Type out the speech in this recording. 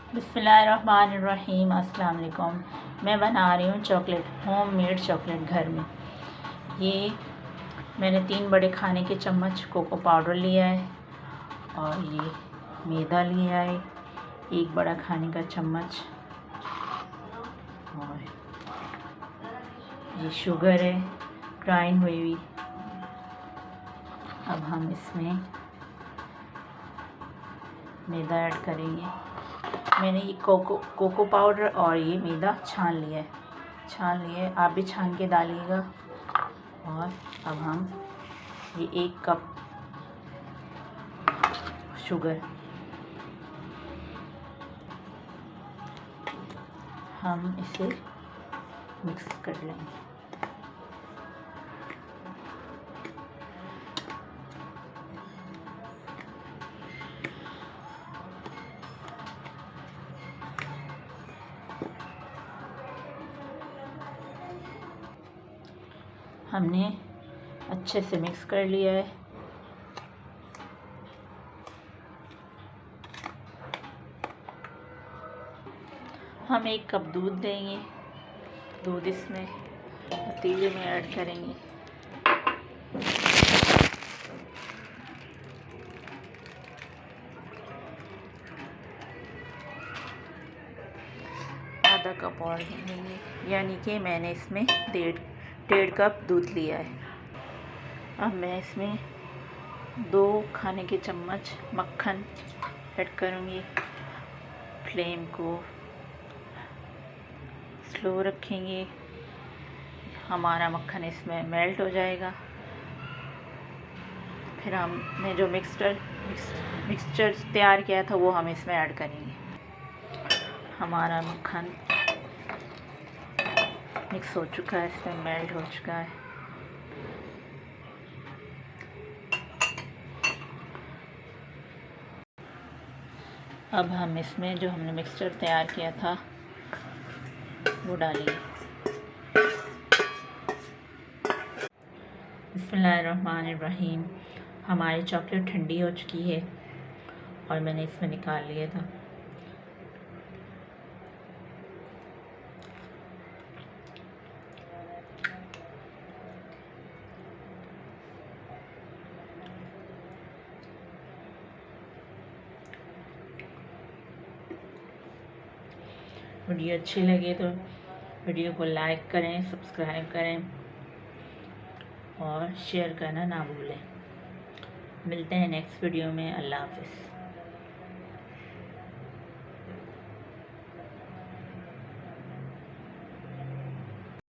बिस्मिल्लाहिर्रहमानिर्रहीम। अस्सलाम वालेकुम। मैं बना रही हूँ चॉकलेट, होम मेड चॉकलेट घर में। ये मैंने 3 बड़े खाने के चम्मच कोको पाउडर लिया है और ये मैदा लिया है 1 बड़ा खाने का चम्मच, और ये शुगर है ग्राइंड हुई हुई। अब हम इसमें मैदा ऐड करेंगे। मैंने ये कोको पाउडर और ये मैदा छान लिया है, आप भी छान के डालिएगा। और अब हम ये 1 कप शुगर हम इसे मिक्स कर लेंगे। हमने अच्छे से मिक्स कर लिया है। हम 1 कप दूध देंगे। दूध इसमें पतीले में ऐड करेंगे। आधा कप और देंगे, यानी कि मैंने इसमें डेढ़ कप दूध लिया है। अब मैं इसमें 2 खाने के चम्मच मक्खन ऐड करूँगी। फ्लेम को स्लो रखेंगे, हमारा मक्खन इसमें मेल्ट हो जाएगा। फिर हमने जो मिक्सचर तैयार किया था वो हम इसमें ऐड करेंगे। हमारा मक्खन मिक्स हो चुका है, इसमें मेल्ट हो चुका है। अब हम इसमें जो हमने मिक्सचर तैयार किया था वो डालेंगे। बिस्मिल्लाहिर्रहमानिर्रहीम। हमारी चॉकलेट ठंडी हो चुकी है और मैंने इसमें निकाल लिया था। वीडियो अच्छी लगे तो वीडियो को लाइक करें, सब्सक्राइब करें और शेयर करना ना भूलें। मिलते हैं नेक्स्ट वीडियो में। अल्लाह हाफ़िज़।